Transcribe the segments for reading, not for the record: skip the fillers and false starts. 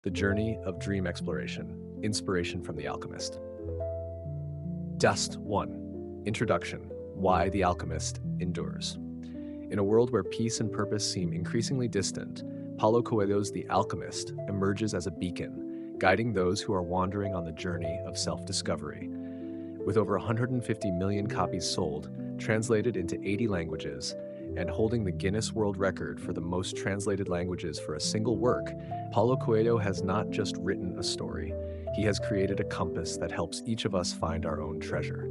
The Journey of Dream Exploration, Inspiration from The Alchemist. Dust 1. Introduction. Why the Alchemist Endures. In a world where peace and purpose seem increasingly distant, Paulo Coelho's The Alchemist emerges as a beacon, guiding those who are wandering on the journey of self-discovery. With over 150 million copies sold, translated into 80 languages, and holding the Guinness World Record for the most translated languages for a single work, Paulo Coelho has not just written a story, he has created a compass that helps each of us find our own treasure.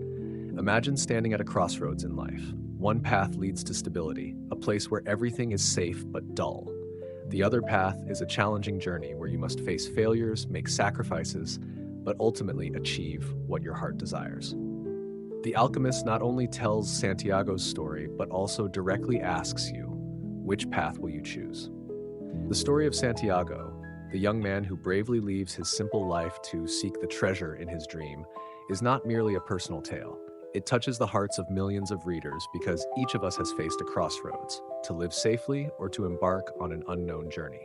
Imagine standing at a crossroads in life. One path leads to stability, a place where everything is safe but dull. The other path is a challenging journey where you must face failures, make sacrifices, but ultimately achieve what your heart desires. The Alchemist not only tells Santiago's story, but also directly asks you, which path will you choose? The story of Santiago, the young man who bravely leaves his simple life to seek the treasure in his dream, is not merely a personal tale. It touches the hearts of millions of readers because each of us has faced a crossroads, to live safely or to embark on an unknown journey.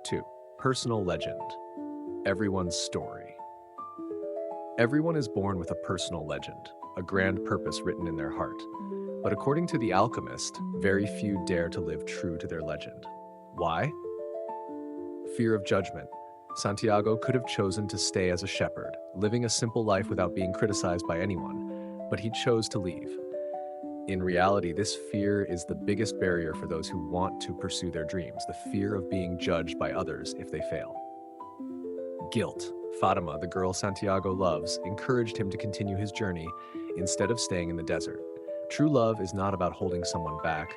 2. Personal legend. Everyone's story. Everyone is born with a personal legend, a grand purpose written in their heart. But according to The Alchemist, very few dare to live true to their legend. Why? Fear of judgment. Santiago could have chosen to stay as a shepherd, living a simple life without being criticized by anyone, but he chose to leave. In reality, this fear is the biggest barrier for those who want to pursue their dreams, the fear of being judged by others if they fail. Guilt. Fatima, the girl Santiago loves, encouraged him to continue his journey instead of staying in the desert. True love is not about holding someone back,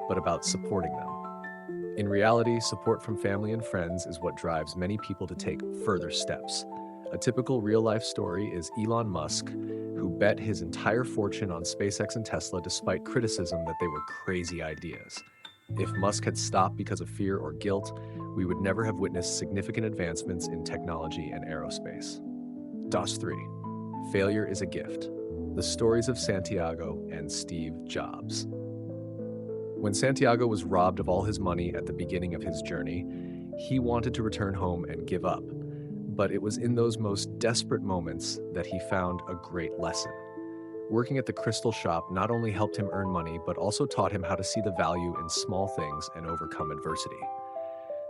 but about supporting them. In reality, support from family and friends is what drives many people to take further steps. A typical real-life story is Elon Musk, who bet his entire fortune on SpaceX and Tesla despite criticism that they were crazy ideas. If Musk had stopped because of fear or guilt, we would never have witnessed significant advancements in technology and aerospace. DOS 3. Failure is a Gift. The Stories of Santiago and Steve Jobs. When Santiago was robbed of all his money at the beginning of his journey, he wanted to return home and give up. But it was in those most desperate moments that he found a great lesson. Working at the crystal shop not only helped him earn money, but also taught him how to see the value in small things and overcome adversity.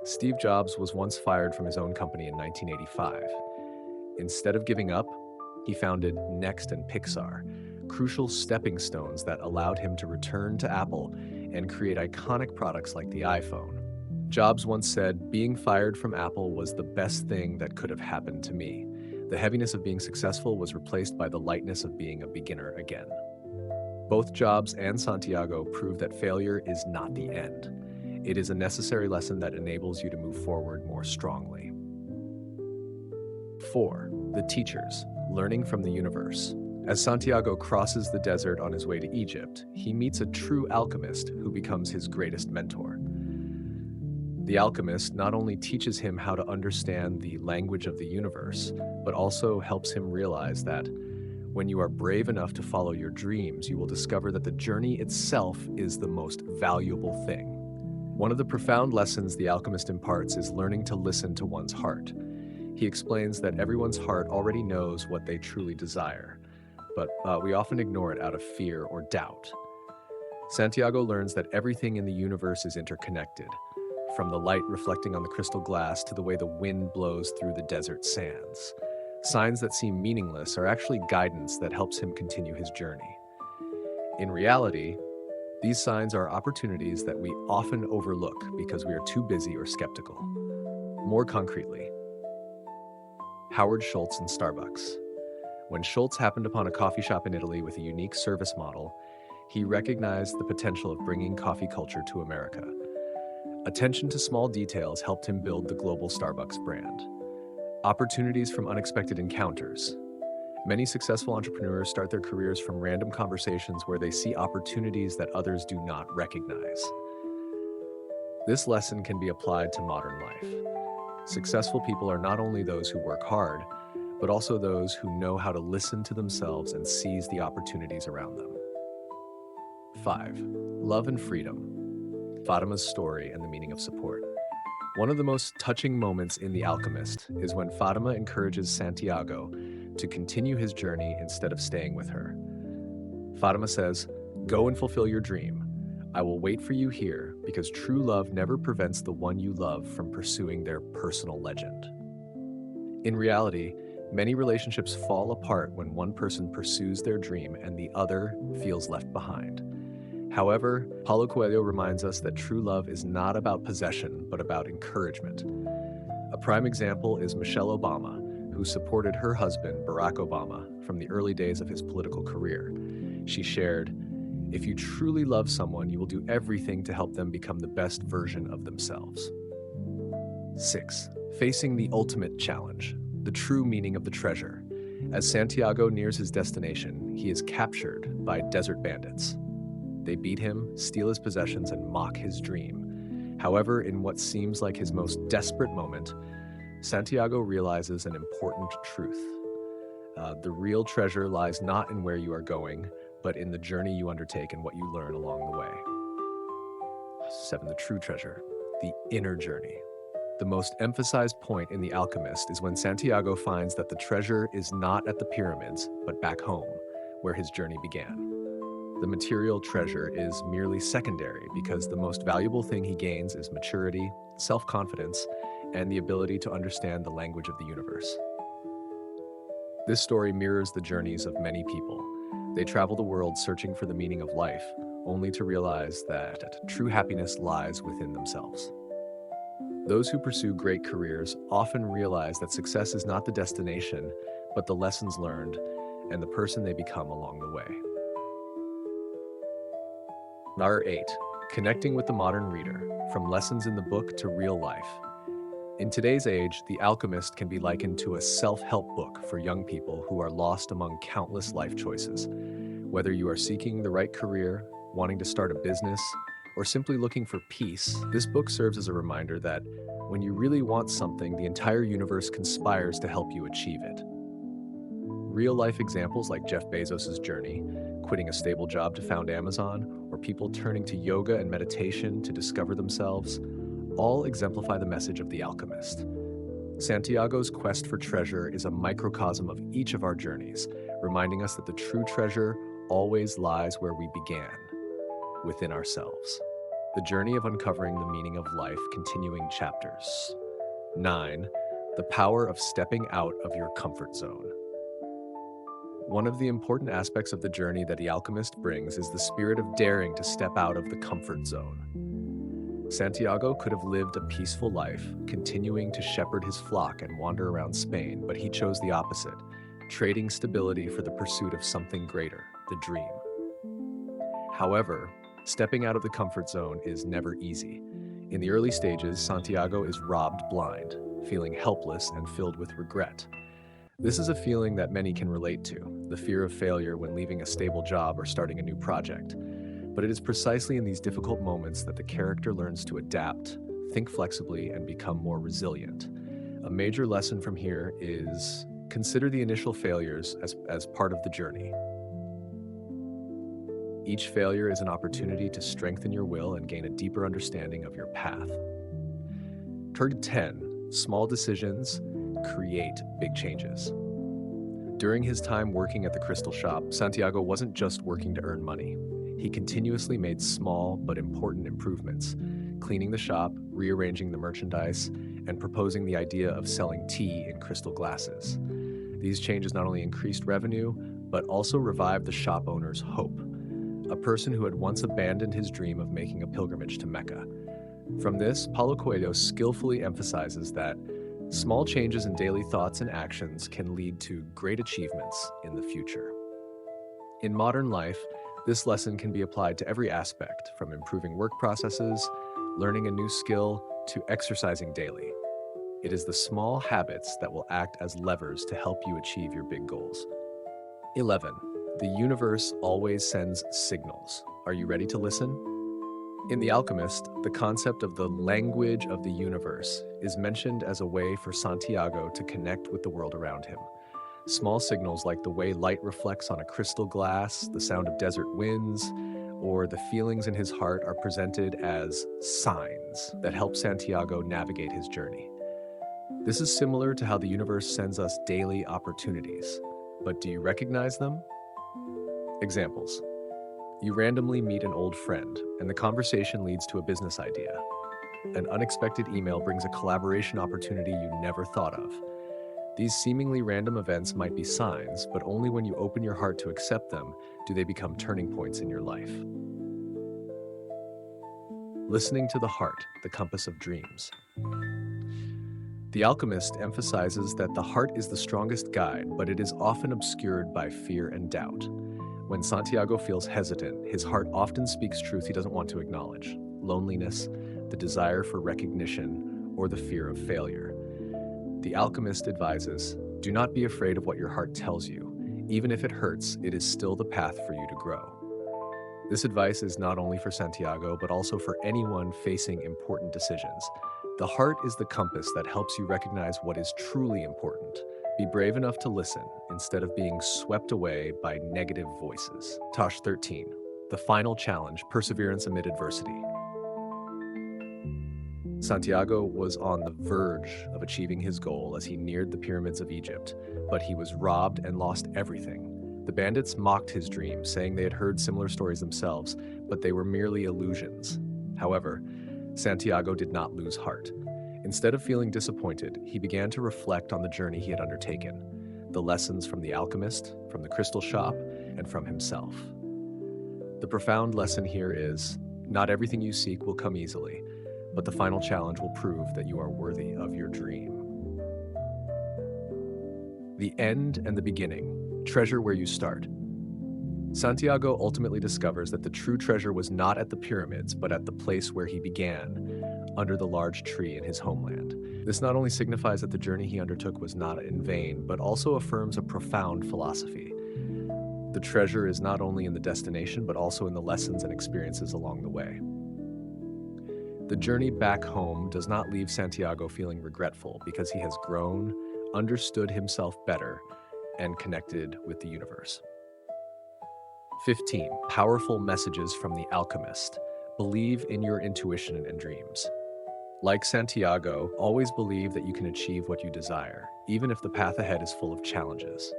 Steve Jobs was once fired from his own company in 1985. Instead of giving up, he founded Next and Pixar, crucial stepping stones that allowed him to return to Apple and create iconic products like the iPhone. Jobs once said, "Being fired from Apple was the best thing that could have happened to me. The heaviness of being successful was replaced by the lightness of being a beginner again." Both Jobs and Santiago prove that failure is not the end. It is a necessary lesson that enables you to move forward more strongly. 4. The Teachers, Learning from the Universe. As Santiago crosses the desert on his way to Egypt, he meets a true alchemist who becomes his greatest mentor. The alchemist not only teaches him how to understand the language of the universe, but also helps him realize that when you are brave enough to follow your dreams, you will discover that the journey itself is the most valuable thing. One of the profound lessons the alchemist imparts is learning to listen to one's heart. He explains that everyone's heart already knows what they truly desire, but we often ignore it out of fear or doubt. Santiago learns that everything in the universe is interconnected, from the light reflecting on the crystal glass to the way the wind blows through the desert sands. Signs that seem meaningless are actually guidance that helps him continue his journey. In reality, these signs are opportunities that we often overlook because we are too busy or skeptical. More concretely, Howard Schultz and Starbucks. When Schultz happened upon a coffee shop in Italy with a unique service model, he recognized the potential of bringing coffee culture to America. Attention to small details helped him build the global Starbucks brand. Opportunities from unexpected encounters. Many successful entrepreneurs start their careers from random conversations where they see opportunities that others do not recognize. This lesson can be applied to modern life. Successful people are not only those who work hard, but also those who know how to listen to themselves and seize the opportunities around them. 5. Love and Freedom. Fatima's Story and the Meaning of Support. One of the most touching moments in The Alchemist is when Fatima encourages Santiago to continue his journey instead of staying with her. Fatima says, "Go and fulfill your dream. I will wait for you here because true love never prevents the one you love from pursuing their personal legend." In reality, many relationships fall apart when one person pursues their dream and the other feels left behind. However, Paulo Coelho reminds us that true love is not about possession, but about encouragement. A prime example is Michelle Obama, who supported her husband, Barack Obama, from the early days of his political career. She shared, "If you truly love someone, you will do everything to help them become the best version of themselves." 6. Facing the ultimate challenge, the true meaning of the treasure. As Santiago nears his destination, he is captured by desert bandits. They beat him, steal his possessions, and mock his dream. However, in what seems like his most desperate moment, Santiago realizes an important truth. The real treasure lies not in where you are going, but in the journey you undertake and what you learn along the way. 7. The true treasure, the inner journey. The most emphasized point in The Alchemist is when Santiago finds that the treasure is not at the pyramids, but back home, where his journey began. The material treasure is merely secondary because the most valuable thing he gains is maturity, self-confidence, and the ability to understand the language of the universe. This story mirrors the journeys of many people. They travel the world searching for the meaning of life, only to realize that true happiness lies within themselves. Those who pursue great careers often realize that success is not the destination, but the lessons learned and the person they become along the way. Number 8. Connecting with the modern reader, from lessons in the book to real life. In today's age, The Alchemist can be likened to a self-help book for young people who are lost among countless life choices. Whether you are seeking the right career, wanting to start a business, or simply looking for peace, this book serves as a reminder that when you really want something, the entire universe conspires to help you achieve it. Real-life examples like Jeff Bezos' journey, quitting a stable job to found Amazon, or people turning to yoga and meditation to discover themselves, all exemplify the message of The Alchemist. Santiago's quest for treasure is a microcosm of each of our journeys, reminding us that the true treasure always lies where we began, within ourselves. The journey of uncovering the meaning of life, continuing chapters. 9. The power of stepping out of your comfort zone. One of the important aspects of the journey that The Alchemist brings is the spirit of daring to step out of the comfort zone. Santiago could have lived a peaceful life, continuing to shepherd his flock and wander around Spain, but he chose the opposite, trading stability for the pursuit of something greater, the dream. However, stepping out of the comfort zone is never easy. In the early stages, Santiago is robbed blind, feeling helpless and filled with regret. This is a feeling that many can relate to, the fear of failure when leaving a stable job or starting a new project. But it is precisely in these difficult moments that the character learns to adapt, think flexibly, and become more resilient. A major lesson from here is consider the initial failures as part of the journey. Each failure is an opportunity to strengthen your will and gain a deeper understanding of your path. Target 10. Small decisions create big changes. During his time working at the crystal shop, Santiago wasn't just working to earn money. He continuously made small but important improvements, cleaning the shop, rearranging the merchandise, and proposing the idea of selling tea in crystal glasses. These changes not only increased revenue, but also revived the shop owner's hope, a person who had once abandoned his dream of making a pilgrimage to Mecca. From this, Paulo Coelho skillfully emphasizes that small changes in daily thoughts and actions can lead to great achievements in the future. In modern life, this lesson can be applied to every aspect, from improving work processes, learning a new skill, to exercising daily. It is the small habits that will act as levers to help you achieve your big goals. 11. The universe always sends signals. Are you ready to listen? In The Alchemist, the concept of the language of the universe is mentioned as a way for Santiago to connect with the world around him. Small signals like the way light reflects on a crystal glass, the sound of desert winds, or the feelings in his heart are presented as signs that help Santiago navigate his journey. This is similar to how the universe sends us daily opportunities, but do you recognize them? Examples. You randomly meet an old friend, and the conversation leads to a business idea. An unexpected email brings a collaboration opportunity you never thought of. These seemingly random events might be signs, but only when you open your heart to accept them do they become turning points in your life. Listening to the heart, the compass of dreams. The Alchemist emphasizes that the heart is the strongest guide, but it is often obscured by fear and doubt. When Santiago feels hesitant, his heart often speaks truth he doesn't want to acknowledge: loneliness, the desire for recognition, or the fear of failure. The Alchemist advises, do not be afraid of what your heart tells you. Even if it hurts, it is still the path for you to grow. This advice is not only for Santiago, but also for anyone facing important decisions. The heart is the compass that helps you recognize what is truly important. Be brave enough to listen instead of being swept away by negative voices. Tosh 13. The final challenge, perseverance amid adversity. Santiago was on the verge of achieving his goal as he neared the pyramids of Egypt, but he was robbed and lost everything. The bandits mocked his dream, saying they had heard similar stories themselves, but they were merely illusions. However, Santiago did not lose heart. Instead of feeling disappointed, he began to reflect on the journey he had undertaken, the lessons from the alchemist, from the crystal shop, and from himself. The profound lesson here is, not everything you seek will come easily, but the final challenge will prove that you are worthy of your dream. The end and the beginning. Treasure where you start. Santiago ultimately discovers that the true treasure was not at the pyramids, but at the place where he began, under the large tree in his homeland. This not only signifies that the journey he undertook was not in vain, but also affirms a profound philosophy. The treasure is not only in the destination, but also in the lessons and experiences along the way. The journey back home does not leave Santiago feeling regretful because he has grown, understood himself better, and connected with the universe. 15. Powerful messages from the Alchemist. Believe in your intuition and dreams. Like Santiago, always believe that you can achieve what you desire, even if the path ahead is full of challenges.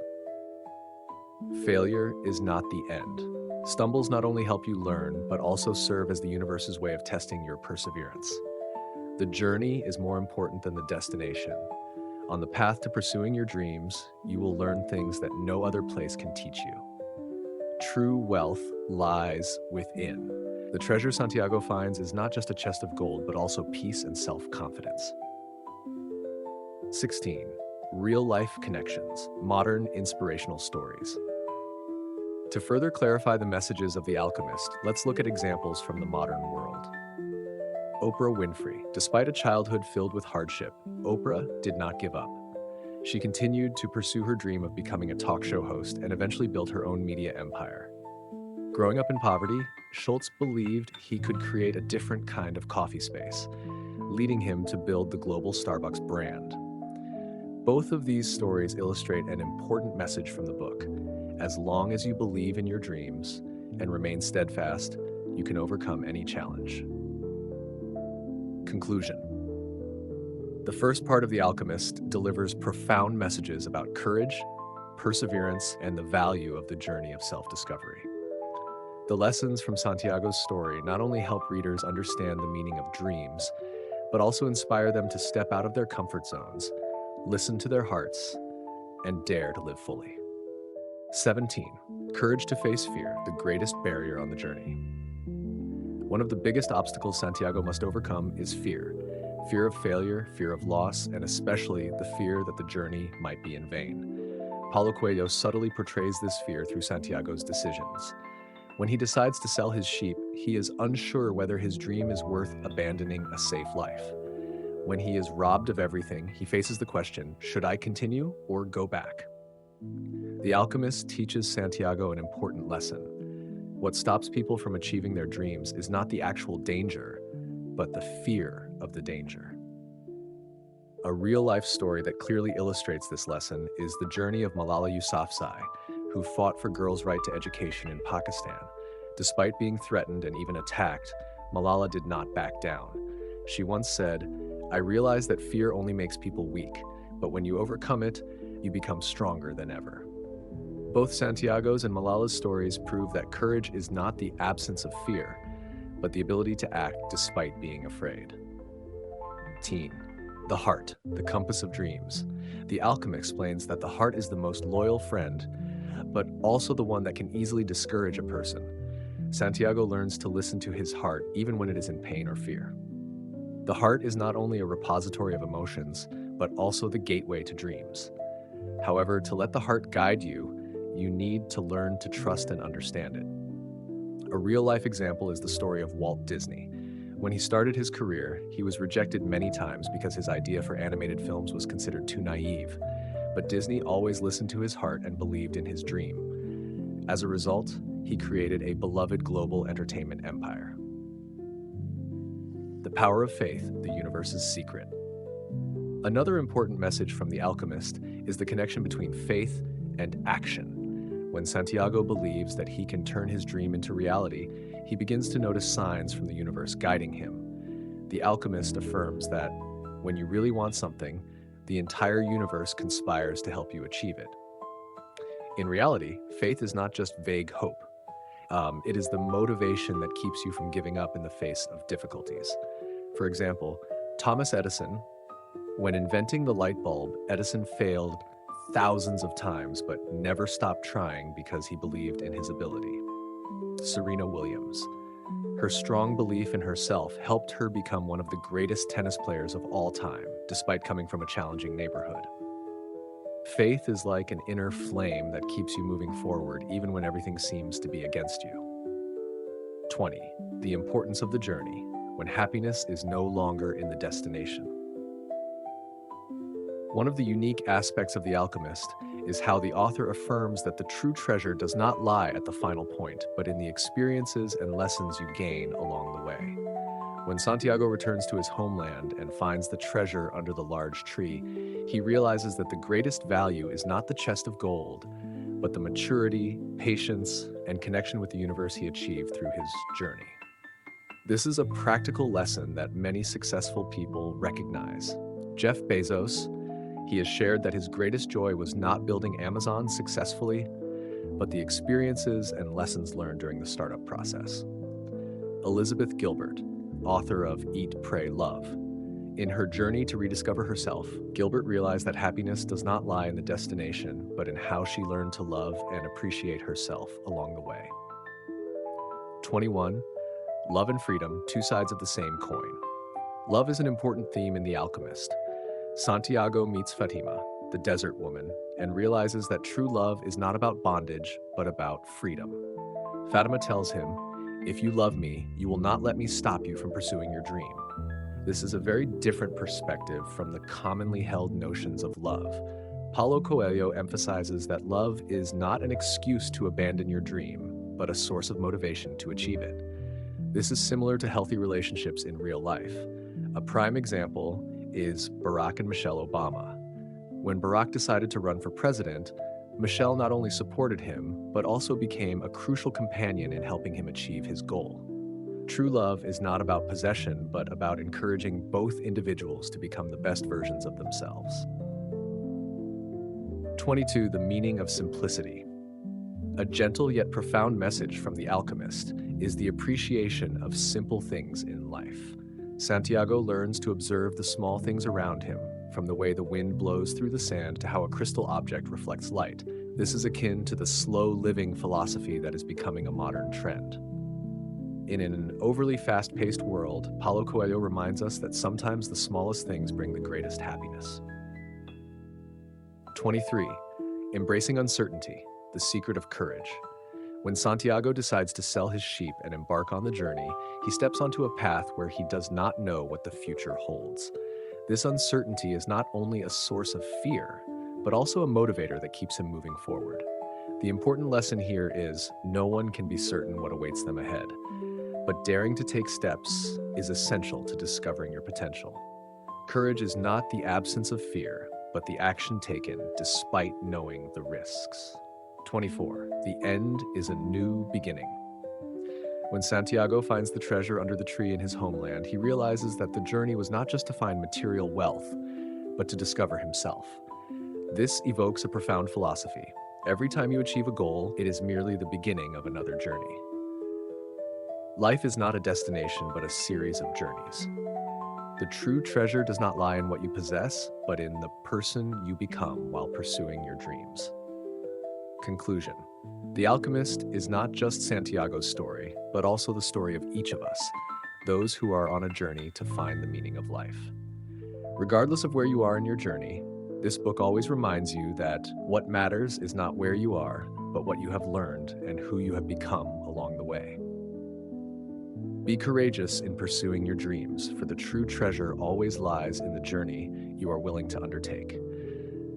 Failure is not the end. Stumbles not only help you learn, but also serve as the universe's way of testing your perseverance. The journey is more important than the destination. On the path to pursuing your dreams, you will learn things that no other place can teach you. True wealth lies within. The treasure Santiago finds is not just a chest of gold, but also peace and self-confidence. 16. Real-life connections, modern inspirational stories. To further clarify the messages of The Alchemist, let's look at examples from the modern world. Oprah Winfrey. Despite a childhood filled with hardship, Oprah did not give up. She continued to pursue her dream of becoming a talk show host and eventually built her own media empire. Growing up in poverty, Schultz believed he could create a different kind of coffee space, leading him to build the global Starbucks brand. Both of these stories illustrate an important message from the book. As long as you believe in your dreams and remain steadfast, you can overcome any challenge. Conclusion. The first part of The Alchemist delivers profound messages about courage, perseverance, and the value of the journey of self-discovery. The lessons from Santiago's story not only help readers understand the meaning of dreams, but also inspire them to step out of their comfort zones, listen to their hearts, and dare to live fully. 17. Courage to face fear, the greatest barrier on the journey. One of the biggest obstacles Santiago must overcome is fear. Fear of failure, fear of loss, and especially the fear that the journey might be in vain. Paulo Coelho subtly portrays this fear through Santiago's decisions. When he decides to sell his sheep, he is unsure whether his dream is worth abandoning a safe life. When he is robbed of everything, he faces the question, should I continue or go back? The Alchemist teaches Santiago an important lesson. What stops people from achieving their dreams is not the actual danger, but the fear of the danger. A real-life story that clearly illustrates this lesson is the journey of Malala Yousafzai, who fought for girls' right to education in Pakistan. Despite being threatened and even attacked, Malala did not back down. She once said, "I realize that fear only makes people weak, but when you overcome it, you become stronger than ever." Both Santiago's and Malala's stories prove that courage is not the absence of fear, but the ability to act despite being afraid. Teen. The heart, the compass of dreams. The Alchemist explains that the heart is the most loyal friend, but also the one that can easily discourage a person. Santiago learns to listen to his heart even when it is in pain or fear. The heart is not only a repository of emotions, but also the gateway to dreams. However, to let the heart guide you, you need to learn to trust and understand it. A real-life example is the story of Walt Disney. When he started his career, he was rejected many times because his idea for animated films was considered too naive. But Disney always listened to his heart and believed in his dream. As a result, he created a beloved global entertainment empire. The power of faith, the universe's secret. Another important message from The Alchemist is the connection between faith and action. When Santiago believes that he can turn his dream into reality, he begins to notice signs from the universe guiding him. The Alchemist affirms that when you really want something, the entire universe conspires to help you achieve it. In reality, faith is not just vague hope. It is the motivation that keeps you from giving up in the face of difficulties. For example, Thomas Edison, when inventing the light bulb, Edison failed thousands of times but never stopped trying because he believed in his ability. Serena Williams. Her strong belief in herself helped her become one of the greatest tennis players of all time, despite coming from a challenging neighborhood. Faith is like an inner flame that keeps you moving forward even when everything seems to be against you. 20. The importance of the journey, when happiness is no longer in the destination. One of the unique aspects of The Alchemist is how the author affirms that the true treasure does not lie at the final point, but in the experiences and lessons you gain along the way. When Santiago returns to his homeland and finds the treasure under the large tree, he realizes that the greatest value is not the chest of gold, but the maturity, patience, and connection with the universe he achieved through his journey. This is a practical lesson that many successful people recognize. Jeff Bezos, he has shared that his greatest joy was not building Amazon successfully, but the experiences and lessons learned during the startup process. Elizabeth Gilbert, author of Eat, Pray, Love. In her journey to rediscover herself, Gilbert realized that happiness does not lie in the destination, but in how she learned to love and appreciate herself along the way. 21. Love and freedom, two sides of the same coin. Love is an important theme in The Alchemist. Santiago meets Fatima, the desert woman, and realizes that true love is not about bondage, but about freedom. Fatima tells him, "If you love me, you will not let me stop you from pursuing your dream." This is a very different perspective from the commonly held notions of love. Paulo Coelho emphasizes that love is not an excuse to abandon your dream, but a source of motivation to achieve it. This is similar to healthy relationships in real life. A prime example is Barack and Michelle Obama. When Barack decided to run for president, Michelle not only supported him, but also became a crucial companion in helping him achieve his goal. True love is not about possession, but about encouraging both individuals to become the best versions of themselves. 22. The meaning of simplicity. A gentle yet profound message from The Alchemist is the appreciation of simple things in life. Santiago learns to observe the small things around him, from the way the wind blows through the sand to how a crystal object reflects light. This is akin to the slow living philosophy that is becoming a modern trend. In an overly fast-paced world, Paulo Coelho reminds us that sometimes the smallest things bring the greatest happiness. 23. Embracing uncertainty, the secret of courage. When Santiago decides to sell his sheep and embark on the journey, he steps onto a path where he does not know what the future holds. This uncertainty is not only a source of fear, but also a motivator that keeps him moving forward. The important lesson here is no one can be certain what awaits them ahead, but daring to take steps is essential to discovering your potential. Courage is not the absence of fear, but the action taken despite knowing the risks. 24. The end is a new beginning. When Santiago finds the treasure under the tree in his homeland, he realizes that the journey was not just to find material wealth, but to discover himself. This evokes a profound philosophy. Every time you achieve a goal, it is merely the beginning of another journey. Life is not a destination, but a series of journeys. The true treasure does not lie in what you possess, but in the person you become while pursuing your dreams. Conclusion. The Alchemist is not just Santiago's story, but also the story of each of us, those who are on a journey to find the meaning of life. Regardless of where you are in your journey, this book always reminds you that what matters is not where you are, but what you have learned and who you have become along the way. Be courageous in pursuing your dreams, for the true treasure always lies in the journey you are willing to undertake.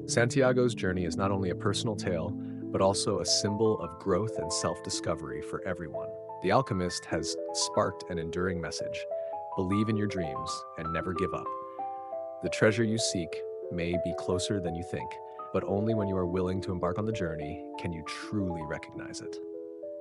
Santiago's journey is not only a personal tale, but also a symbol of growth and self-discovery for everyone. The Alchemist has sparked an enduring message: believe in your dreams and never give up. The treasure you seek may be closer than you think, but only when you are willing to embark on the journey can you truly recognize it.